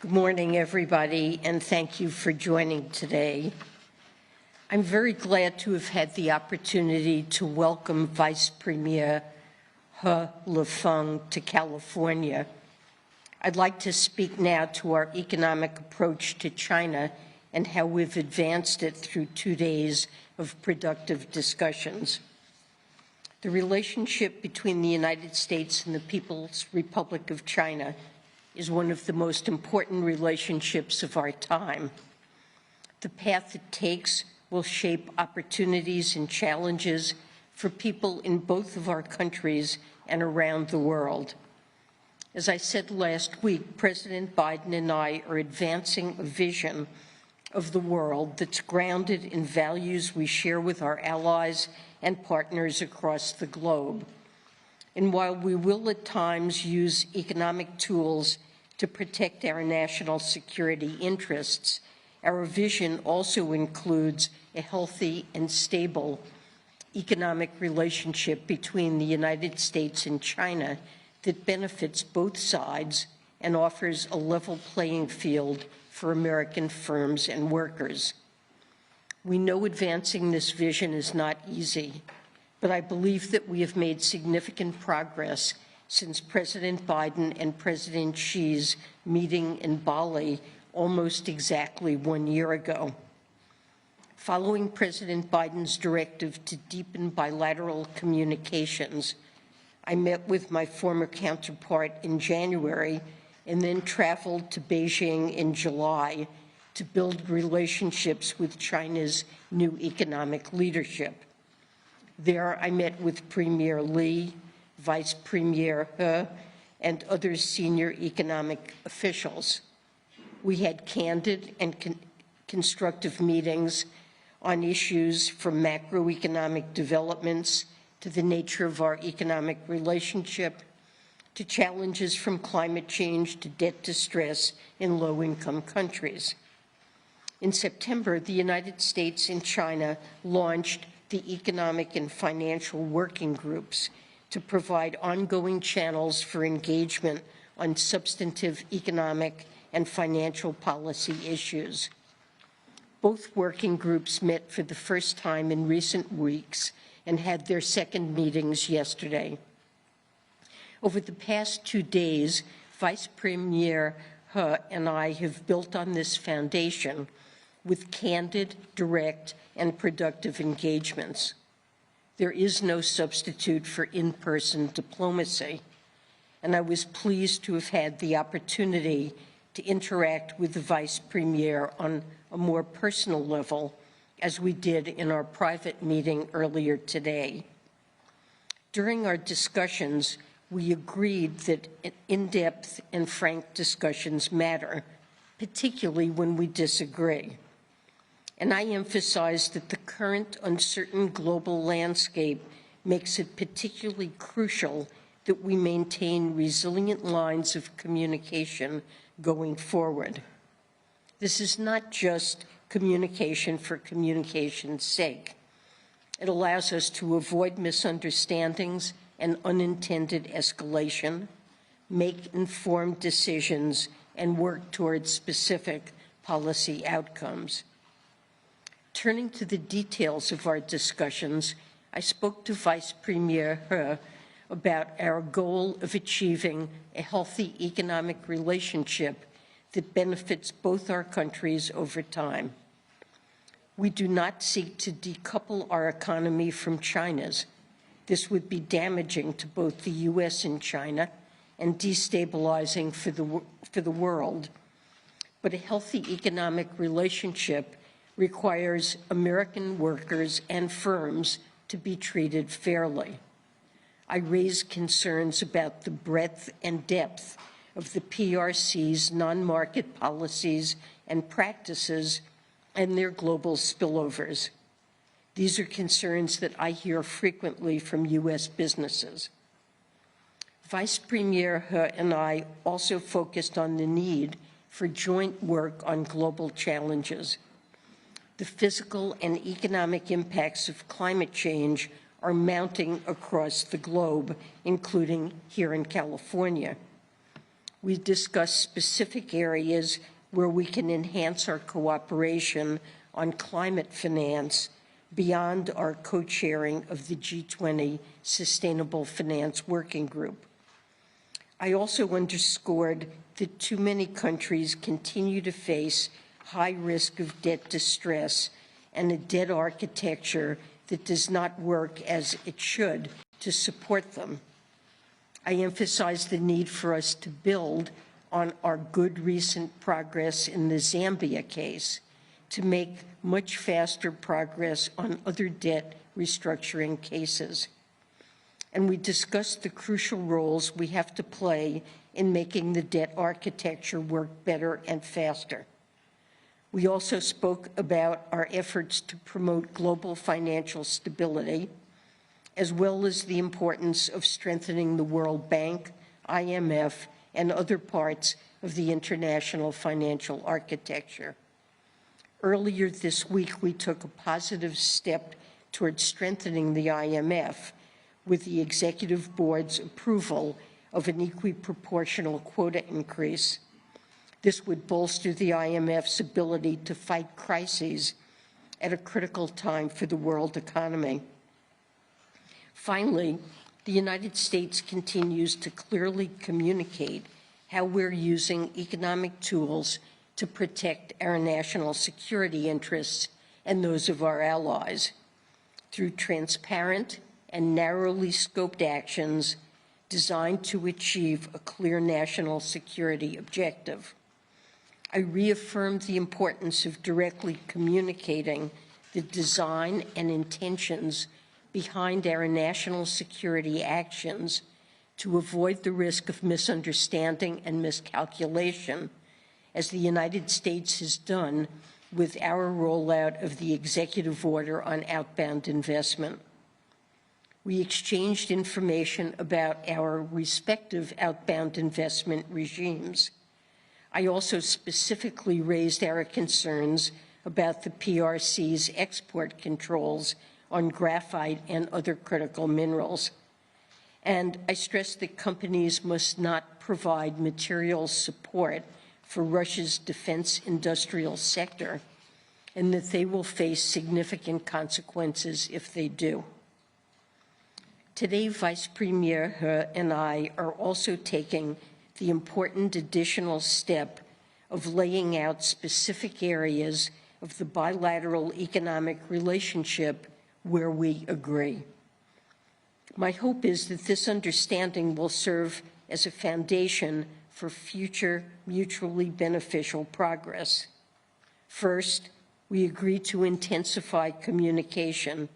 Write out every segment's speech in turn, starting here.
Good morning, everybody, and thank you for joining today. I'm very glad to have had the opportunity to welcome Vice Premier Lifeng to California. I'd like to speak now to our economic approach to China and how we've advanced it through 2 days of productive discussions. The relationship between the United States and the People's Republic of China is one of the most important relationships of our time. The path it takes will shape opportunities and challenges for people in both of our countries and around the world. As I said last week, President Biden and I are advancing a vision of the world that's grounded in values we share with our allies and partners across the globe. And while we will at times use economic tools to protect our national security interests, our vision also includes a healthy and stable economic relationship between the United States and China that benefits both sides and offers a level playing field for American firms and workers. We know advancing this vision is not easy, but I believe that we have made significant progress since President Biden and President Xi's meeting in Bali almost exactly 1 year ago. Following President Biden's directive to deepen bilateral communications, I met with my former counterpart in January and then traveled to Beijing in July to build relationships with China's new economic leadership. There, I met with Premier Li, Vice Premier He, and other senior economic officials. We had candid and constructive meetings on issues from macroeconomic developments to the nature of our economic relationship, to challenges from climate change to debt distress in low-income countries. In September, the United States and China launched the Economic and Financial Working Groups to provide ongoing channels for engagement on substantive economic and financial policy issues. Both working groups met for the first time in recent weeks and had their second meetings yesterday. Over the past 2 days, Vice Premier He and I have built on this foundation with candid, direct, and productive engagements. There is no substitute for in-person diplomacy, and I was pleased to have had the opportunity to interact with the Vice Premier on a more personal level, as we did in our private meeting earlier today. During our discussions, we agreed that in-depth and frank discussions matter, particularly when we disagree. And I emphasize that the current uncertain global landscape makes it particularly crucial that we maintain resilient lines of communication going forward. This is not just communication for communication's sake. It allows us to avoid misunderstandings and unintended escalation, make informed decisions, and work towards specific policy outcomes. Turning to the details of our discussions, I spoke to Vice Premier He about our goal of achieving a healthy economic relationship that benefits both our countries over time. We do not seek to decouple our economy from China's. This would be damaging to both the U.S. and China and destabilizing for the world. But a healthy economic relationship requires American workers and firms to be treated fairly. I raised concerns about the breadth and depth of the PRC's non-market policies and practices and their global spillovers. These are concerns that I hear frequently from U.S. businesses. Vice Premier He and I also focused on the need for joint work on global challenges. The physical and economic impacts of climate change are mounting across the globe, including here in California. we discussed specific areas where we can enhance our cooperation on climate finance beyond our co-chairing of the G20 Sustainable Finance Working Group. I also underscored that too many countries continue to face high risk of debt distress and a debt architecture that does not work as it should to support them. I emphasized the need for us to build on our good recent progress in the Zambia case to make much faster progress on other debt restructuring cases. And we discussed the crucial roles we have to play in making the debt architecture work better and faster. We also spoke about our efforts to promote global financial stability, as well as the importance of strengthening the World Bank, IMF, and other parts of the international financial architecture. Earlier this week, we took a positive step towards strengthening the IMF with the Executive Board's approval of an equiproportional quota increase. This would bolster the IMF's ability to fight crises at a critical time for the world economy. Finally, the United States continues to clearly communicate how we're using economic tools to protect our national security interests and those of our allies through transparent and narrowly scoped actions designed to achieve a clear national security objective. I reaffirmed the importance of directly communicating the design and intentions behind our national security actions to avoid the risk of misunderstanding and miscalculation, as the United States has done with our rollout of the executive order on outbound investment. We exchanged information about our respective outbound investment regimes. I also specifically raised our concerns about the PRC's export controls on graphite and other critical minerals. And I stressed that companies must not provide material support for Russia's defense industrial sector, and that they will face significant consequences if they do. Today, Vice Premier He and I are also taking the important additional step of laying out specific areas of the bilateral economic relationship where we agree. My hope is that this understanding will serve as a foundation for future mutually beneficial progress. First, we agree to intensify communication,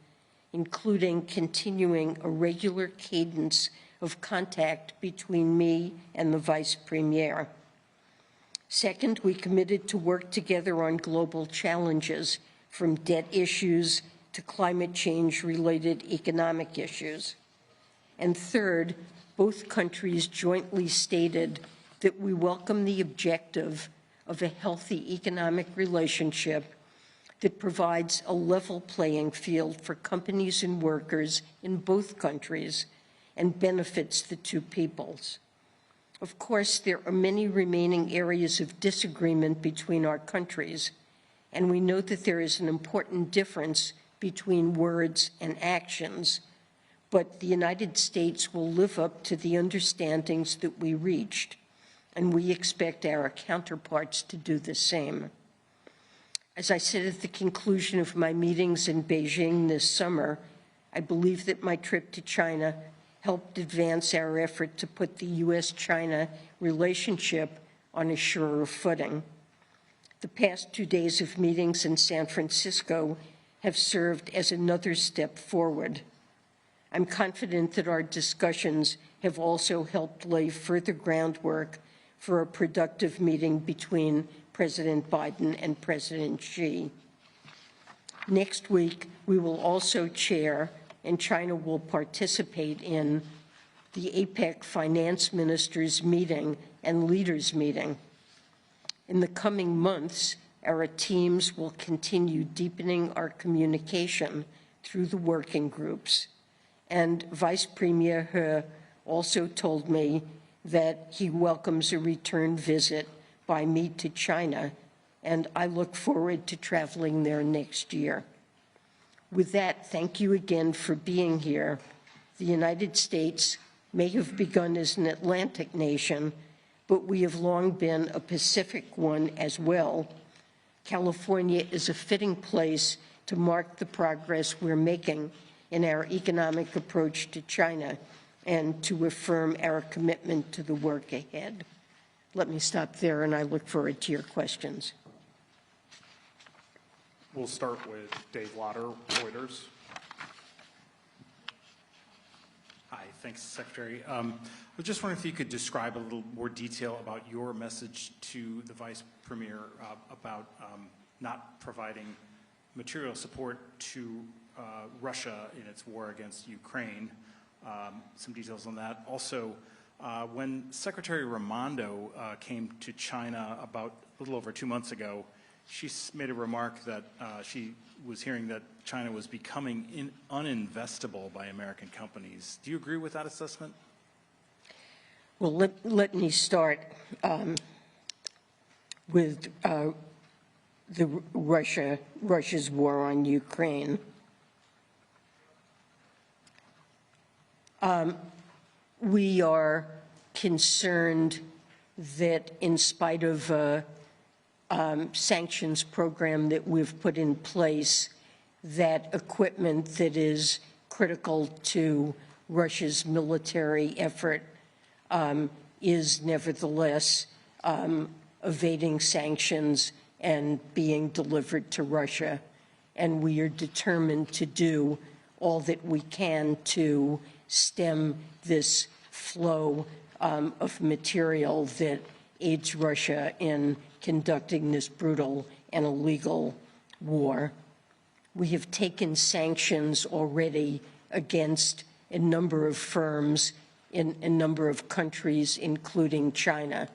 including continuing a regular cadence of contact between me and the Vice Premier. Second, we committed to work together on global challenges, from debt issues to climate change-related economic issues. And third, both countries jointly stated that we welcome the objective of a healthy economic relationship that provides a level playing field for companies and workers in both countries and benefits the two peoples. Of course, there are many remaining areas of disagreement between our countries, and we know that there is an important difference between words and actions, but the United States will live up to the understandings that we reached, and we expect our counterparts to do the same. As I said at the conclusion of my meetings in Beijing this summer, I believe that my trip to China helped advance our effort to put the U.S.-China relationship on a surer footing. The past 2 days of meetings in San Francisco have served as another step forward. I'm confident that our discussions have also helped lay further groundwork for a productive meeting between President Biden and President Xi. Next week, we will also chair, and China will participate in, the APEC Finance Ministers Meeting and Leaders Meeting. In the coming months, our teams will continue deepening our communication through the working groups. And Vice Premier He also told me that he welcomes a return visit by me to China, and I look forward to traveling there next year. With that, thank you again for being here. The United States may have begun as an Atlantic nation, but we have long been a Pacific one as well. California is a fitting place to mark the progress we're making in our economic approach to China and to affirm our commitment to the work ahead. Let me stop there, and I look forward to your questions. We'll start with Dave Lauder, Reuters. Hi, thanks, Secretary. I was just wondering if you could describe a little more detail about your message to the Vice Premier about not providing material support to Russia in its war against Ukraine. Some details on that. Also, when Secretary Raimondo came to China about a little over 2 months ago, she made a remark that she was hearing that China was becoming uninvestable by American companies. Do you agree with that assessment? Well, let me start with Russia's war on Ukraine. We are concerned that in spite of sanctions program that we've put in place, that equipment that is critical to Russia's military effort is nevertheless evading sanctions and being delivered to Russia. And we are determined to do all that we can to stem this flow of material that aids Russia in conducting this brutal and illegal war. We have taken sanctions already against a number of firms in a number of countries, including China.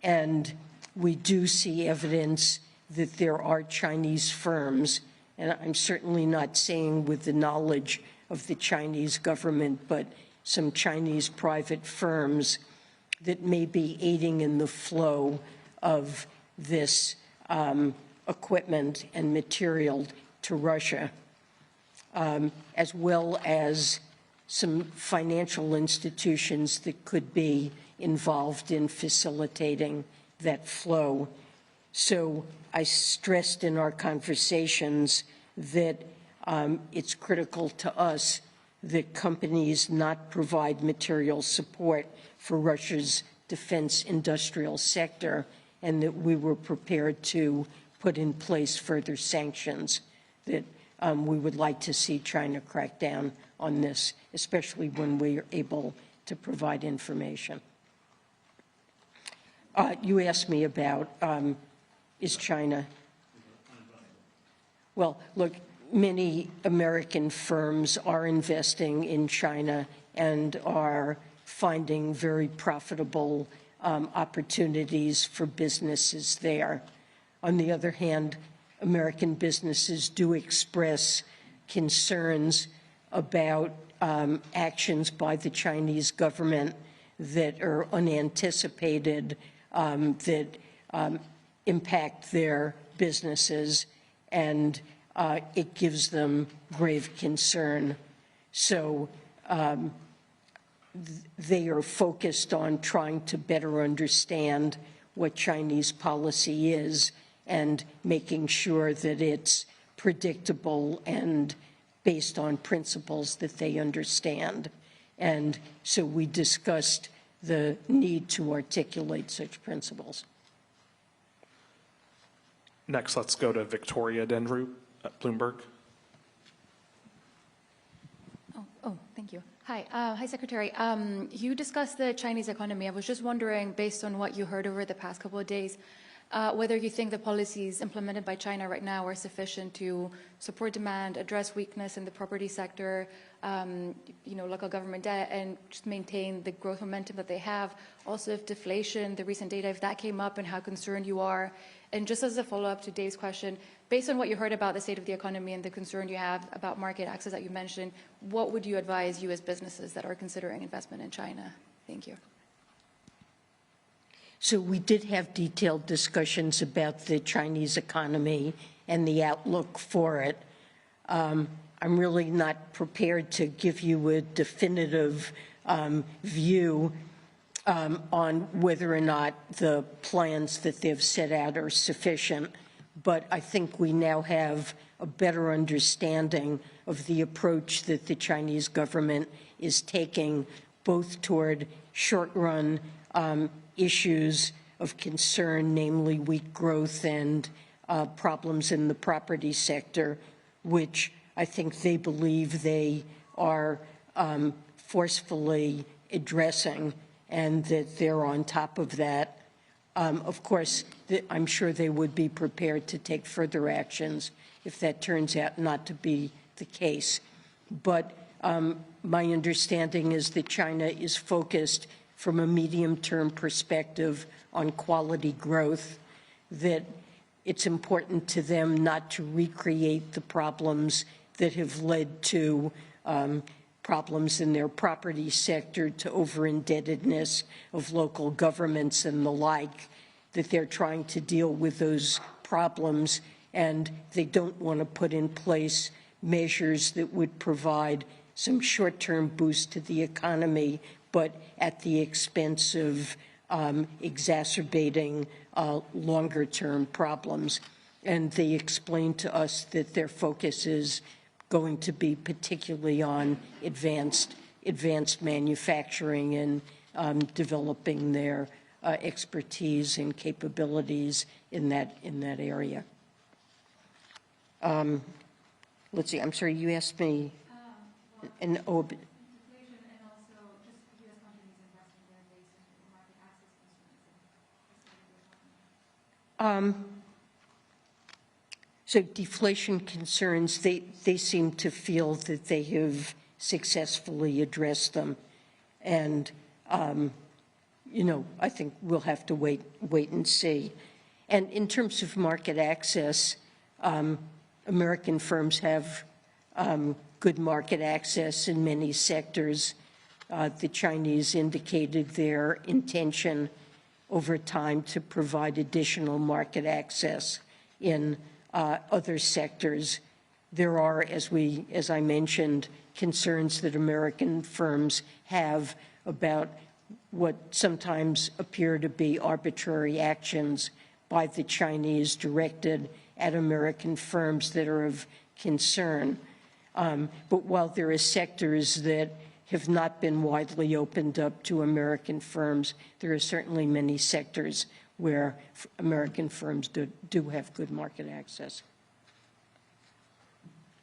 And we do see evidence that there are Chinese firms, and I'm certainly not saying with the knowledge of the Chinese government, but some Chinese private firms that may be aiding in the flow of this equipment and material to Russia, as well as some financial institutions that could be involved in facilitating that flow. So I stressed in our conversations that it's critical to us that companies not provide material support for Russia's defense industrial sector, and that we were prepared to put in place further sanctions, that we would like to see China crack down on this, especially when we are able to provide information. You asked me about, is China? Well, look, many American firms are investing in China and are finding very profitable opportunities for businesses there. On the other hand, American businesses do express concerns about actions by the Chinese government that are unanticipated, that impact their businesses, and it gives them grave concern. So they are focused on trying to better understand what Chinese policy is and making sure that it's predictable and based on principles that they understand. And so we discussed the need to articulate such principles. Next, let's go to Victoria Dendru at Bloomberg. Thank you. Hi, Secretary. You discussed the Chinese economy. I was just wondering, based on what you heard over the past couple of days, whether you think the policies implemented by China right now are sufficient to support demand, address weakness in the property sector, local government debt, and just maintain the growth momentum that they have. Also, if deflation, the recent data, if that came up, and how concerned you are. And just as a follow-up to Dave's question, based on what you heard about the state of the economy and the concern you have about market access that you mentioned, what would you advise U.S. businesses that are considering investment in China? Thank you. So we did have detailed discussions about the Chinese economy and the outlook for it. I'm really not prepared to give you a definitive view on whether or not the plans that they've set out are sufficient, but I think we now have a better understanding of the approach that the Chinese government is taking, both toward short-run issues of concern, namely weak growth and problems in the property sector, which I think they believe they are forcefully addressing, and that they're on top of that. Of course, I'm sure they would be prepared to take further actions if that turns out not to be the case. But my understanding is that China is focused from a medium-term perspective on quality growth, that it's important to them not to recreate the problems that have led to problems in their property sector, to over-indebtedness of local governments and the like, that they're trying to deal with those problems, and they don't want to put in place measures that would provide some short-term boost to the economy, but at the expense of exacerbating longer-term problems. And they explained to us that their focus is going to be particularly on advanced manufacturing and developing their expertise and capabilities in that area. Let's see. I'm sorry. You asked me. Inflation and also just U.S. companies investing there based on market access concerns. So deflation concerns, they seem to feel that they have successfully addressed them. And, you know, I think we'll have to wait and see. And in terms of market access, American firms have good market access in many sectors. The Chinese indicated their intention over time to provide additional market access in other sectors. There are, as I mentioned, concerns that American firms have about what sometimes appear to be arbitrary actions by the Chinese directed at American firms that are of concern. But while there are sectors that have not been widely opened up to American firms, there are certainly many sectors where American firms do have good market access.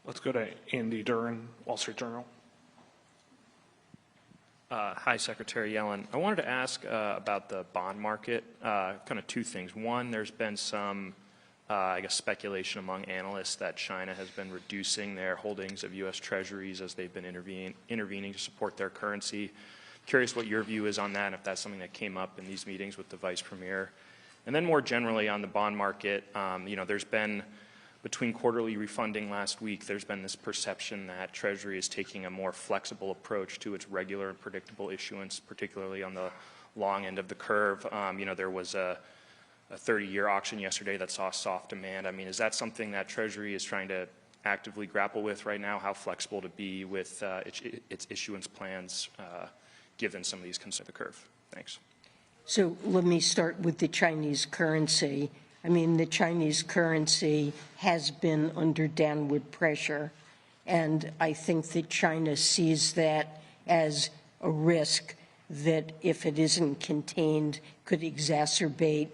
Let's go to Andy Duran, Wall Street Journal. Hi, Secretary Yellen. I wanted to ask about the bond market, kind of two things. One, there's been some, I guess, speculation among analysts that China has been reducing their holdings of U.S. Treasuries as they've been intervening to support their currency. Curious what your view is on that, if that's something that came up in these meetings with the Vice Premier. And then more generally on the bond market, you know, there's been, between quarterly refunding last week, there's been this perception that Treasury is taking a more flexible approach to its regular and predictable issuance, particularly on the long end of the curve. You know, there was a 30-year auction yesterday that saw soft demand. I mean, is that something that Treasury is trying to actively grapple with right now? How flexible to be with its issuance plans, given some of these concerns of the curve? Thanks. So let me start with the Chinese currency. I mean, the Chinese currency has been under downward pressure, and I think that China sees that as a risk that, if it isn't contained, could exacerbate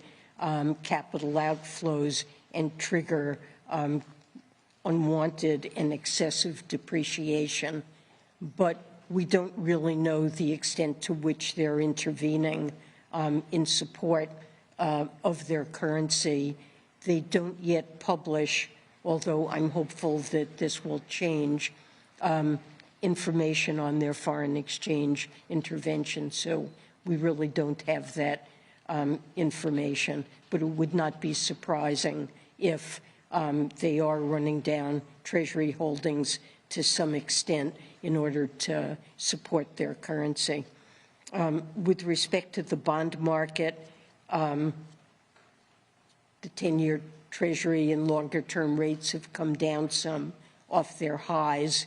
capital outflows and trigger unwanted and excessive depreciation. But we don't really know the extent to which they're intervening in support of their currency. They don't yet publish, although I'm hopeful that this will change, information on their foreign exchange intervention. So we really don't have that information, but it would not be surprising if they are running down Treasury holdings to some extent in order to support their currency. With respect to the bond market, The 10-year Treasury and longer-term rates have come down some off their highs.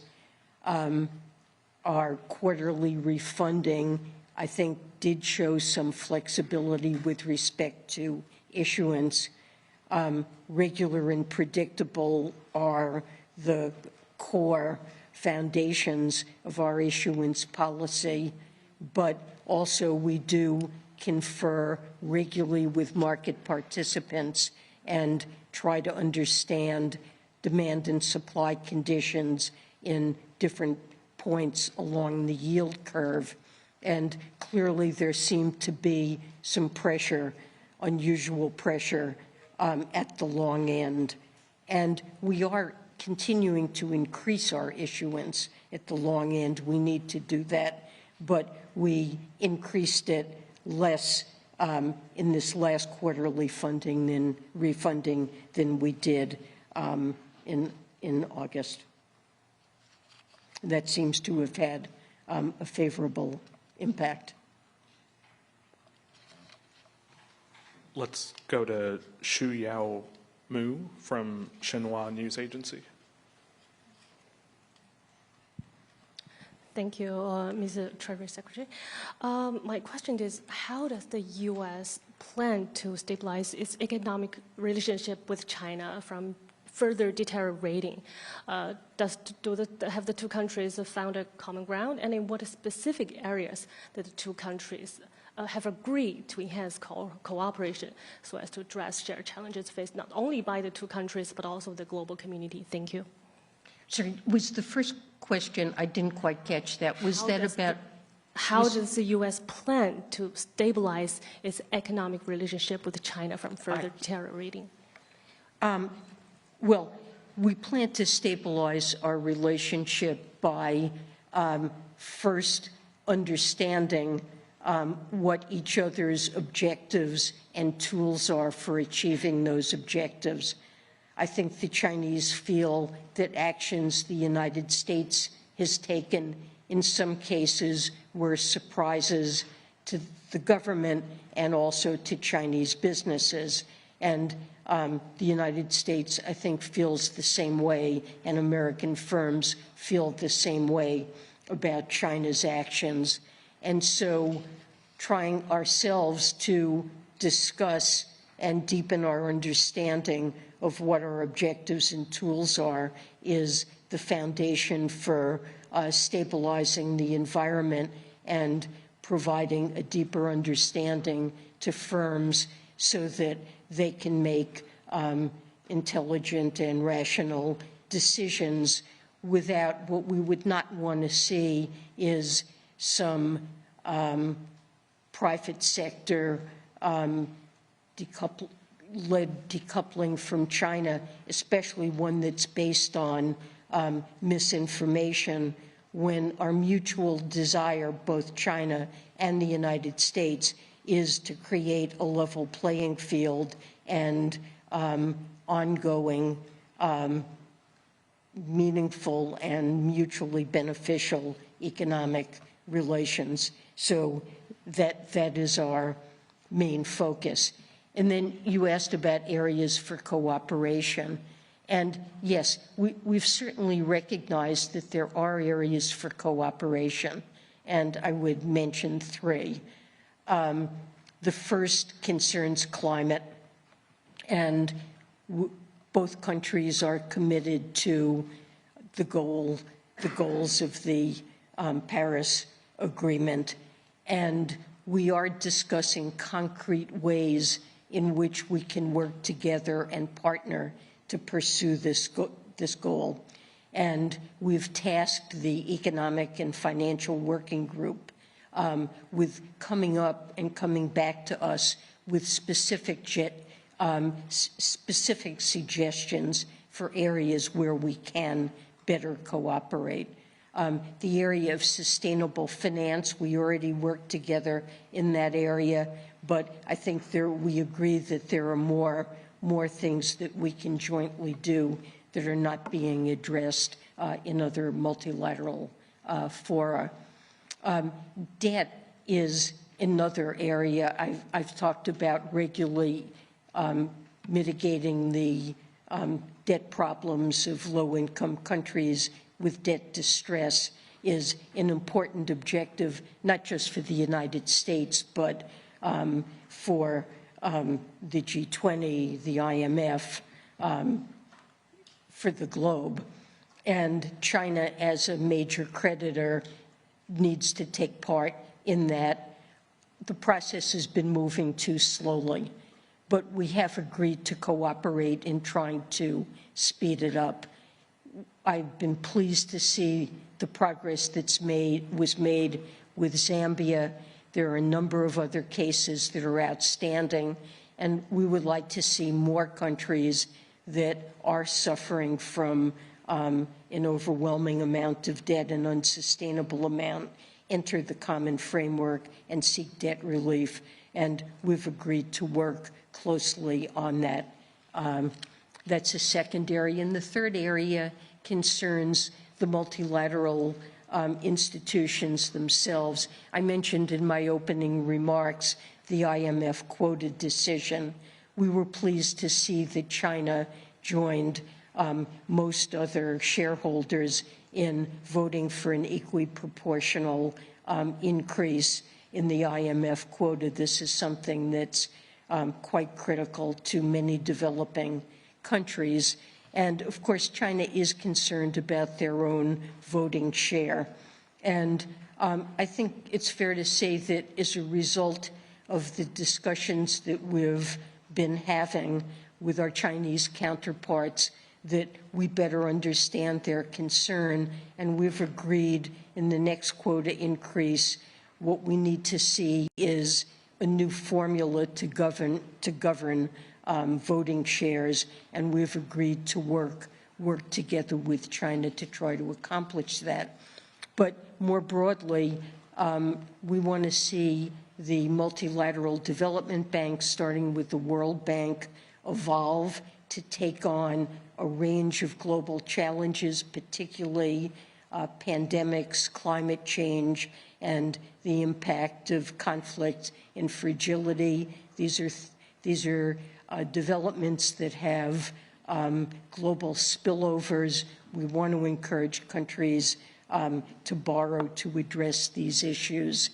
Our quarterly refunding, I think, did show some flexibility with respect to issuance. Regular and predictable are the core foundations of our issuance policy, but also we do confer regularly with market participants and try to understand demand and supply conditions in different points along the yield curve. And clearly there seemed to be some pressure, unusual pressure at the long end. And we are continuing to increase our issuance at the long end. We need to do that, but we increased it less in this last quarterly refunding than we did in August. That seems to have had a favorable impact. Let's go to Shu Yao Mu from Xinhua News Agency. Thank you, Mr. Treasury Secretary. My question is, how does the U.S. plan to stabilize its economic relationship with China from further deteriorating? Have the two countries found a common ground? And in what specific areas that the two countries have agreed to enhance cooperation so as to address shared challenges faced not only by the two countries, but also the global community? Thank you. Sorry, was the first question, I didn't quite catch that. Was that about? How does the U.S. plan to stabilize its economic relationship with China from further deteriorating? Well, we plan to stabilize our relationship by first understanding what each other's objectives and tools are for achieving those objectives. I think the Chinese feel that actions the United States has taken in some cases were surprises to the government and also to Chinese businesses. And the United States, I think, feels the same way, and American firms feel the same way about China's actions. And so trying ourselves to discuss and deepen our understanding of what our objectives and tools are is the foundation for stabilizing the environment and providing a deeper understanding to firms so that they can make intelligent and rational decisions without what we would not want to see is some private sector decoupling from China, especially one that's based on misinformation, when our mutual desire, both China and the United States, is to create a level playing field and ongoing, meaningful and mutually beneficial economic relations. So that is our main focus. And then you asked about areas for cooperation. And yes, we've certainly recognized that there are areas for cooperation, and I would mention three. The first concerns climate, and both countries are committed to the goals of the Paris Agreement, and we are discussing concrete ways in which we can work together and partner to pursue this goal. And we've tasked the Economic and Financial Working Group with coming up and coming back to us with specific suggestions for areas where we can better cooperate. The area of sustainable finance, we already work together in that area, but I think we agree that there are more things that we can jointly do that are not being addressed in other multilateral fora. Debt is another area. I've talked about regularly mitigating the debt problems of low-income countries with debt distress is an important objective, not just for the United States, but for the G20, the IMF, for the globe. And China, as a major creditor, needs to take part in that. The process has been moving too slowly, but we have agreed to cooperate in trying to speed it up. I've been pleased to see the progress was made with Zambia. There are a number of other cases that are outstanding, and we would like to see more countries that are suffering from an overwhelming amount of debt, an unsustainable amount, enter the common framework and seek debt relief. And we've agreed to work closely on that. That's a second area. And the third area concerns the multilateral institutions themselves. I mentioned in my opening remarks the IMF quoted decision. We were pleased to see that China joined most other shareholders in voting for an equiproportional increase in the IMF quota. This is something that's quite critical to many developing countries. And of course, China is concerned about their own voting share. And I think it's fair to say that as a result of the discussions that we've been having with our Chinese counterparts, that we better understand their concern, and we've agreed in the next quota increase, what we need to see is a new formula to govern voting shares, and we've agreed to work together with China to try to accomplish that. But more broadly, we want to see the multilateral development banks, starting with the World Bank, evolve to take on a range of global challenges, particularly pandemics, climate change, and the impact of conflict and fragility. These are developments that have global spillovers. We want to encourage countries to borrow to address these issues.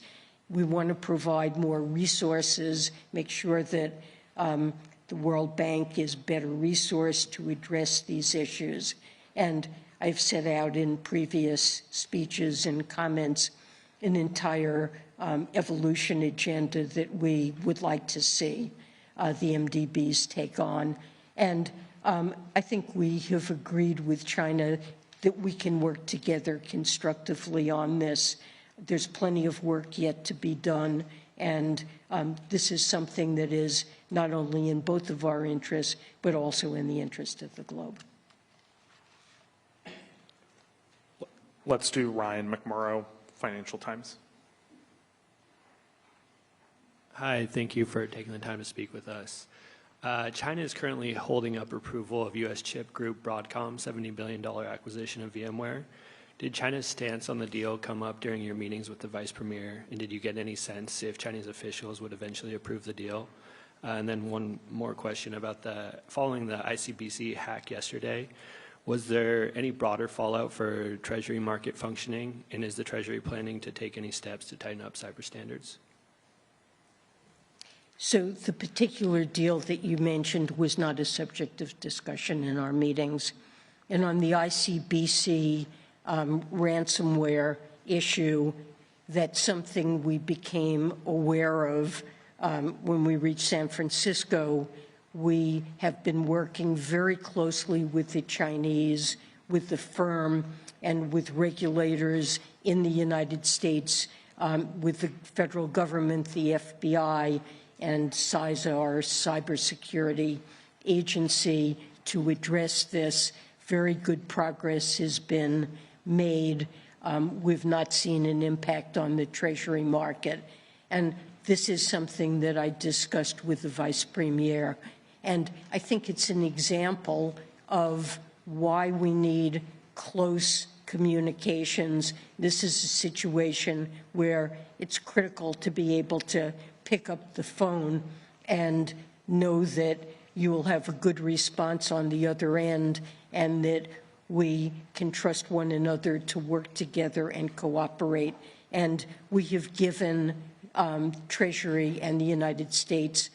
We want to provide more resources, make sure that the World Bank is better resourced to address these issues. And I've set out in previous speeches and comments an entire evolution agenda that we would like to see the MDBs take on. And I think we have agreed with China that we can work together constructively on this. There's plenty of work yet to be done, and this is something that is not only in both of our interests, but also in the interest of the globe. Let's do Ryan McMurrow, Financial Times. Hi, thank you for taking the time to speak with us. China is currently holding up approval of U.S. chip group Broadcom's $70 billion acquisition of VMware. Did China's stance on the deal come up during your meetings with the Vice Premier, and did you get any sense if Chinese officials would eventually approve the deal? And then one more question about following the ICBC hack yesterday. Was there any broader fallout for Treasury market functioning, and is the Treasury planning to take any steps to tighten up cyber standards? So the particular deal that you mentioned was not a subject of discussion in our meetings. And on the ICBC ransomware issue, that's something we became aware of when we reached San Francisco. We have been working very closely with the Chinese, with the firm, and with regulators in the United States, with the federal government, the FBI, and CISA, our cybersecurity agency, to address this. Very good progress has been made. We've not seen an impact on the Treasury market. And this is something that I discussed with the Vice Premier. And I think it's an example of why we need close communications. This is a situation where it's critical to be able to pick up the phone and know that you will have a good response on the other end, and that we can trust one another to work together and cooperate. And we have given Treasury and the United States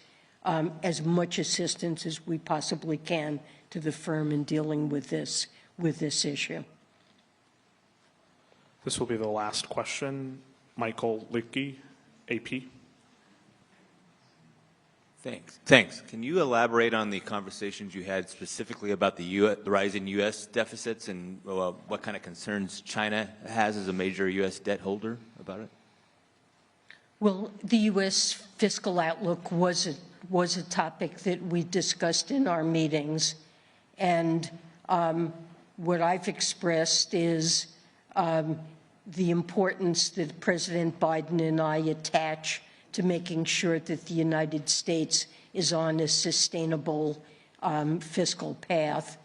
as much assistance as we possibly can to the firm in dealing with this issue. This will be the last question. Michael Lickey, AP. Thanks. Can you elaborate on the conversations you had specifically about the rising U.S. deficits and what kind of concerns China has as a major U.S. debt holder about it? Well, the U.S. fiscal outlook was a topic that we discussed in our meetings, and what I've expressed is the importance that President Biden and I attach to making sure that the United States is on a sustainable fiscal path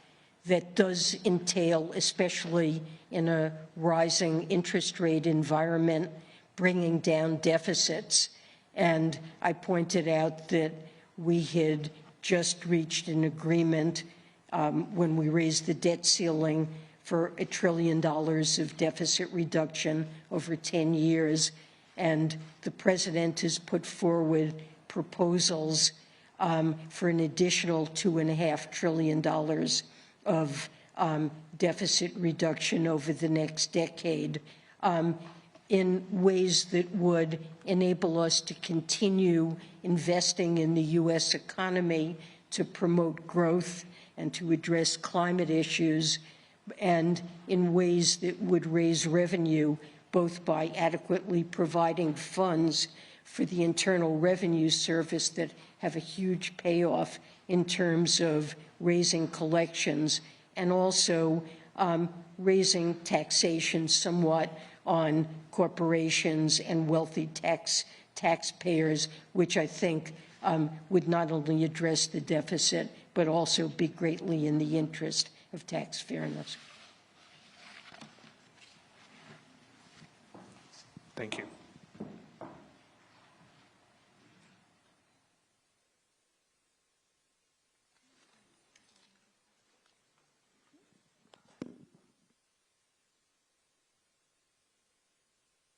that does entail, especially in a rising interest rate environment, bringing down deficits. And I pointed out that we had just reached an agreement when we raised the debt ceiling for $1 trillion of deficit reduction over 10 years. And the president has put forward proposals for an additional $2.5 trillion of deficit reduction over the next decade in ways that would enable us to continue investing in the U.S. economy to promote growth and to address climate issues, and in ways that would raise revenue both by adequately providing funds for the Internal Revenue Service that have a huge payoff in terms of raising collections, and also raising taxation somewhat on corporations and wealthy taxpayers, which I think would not only address the deficit, but also be greatly in the interest of tax fairness. Thank you.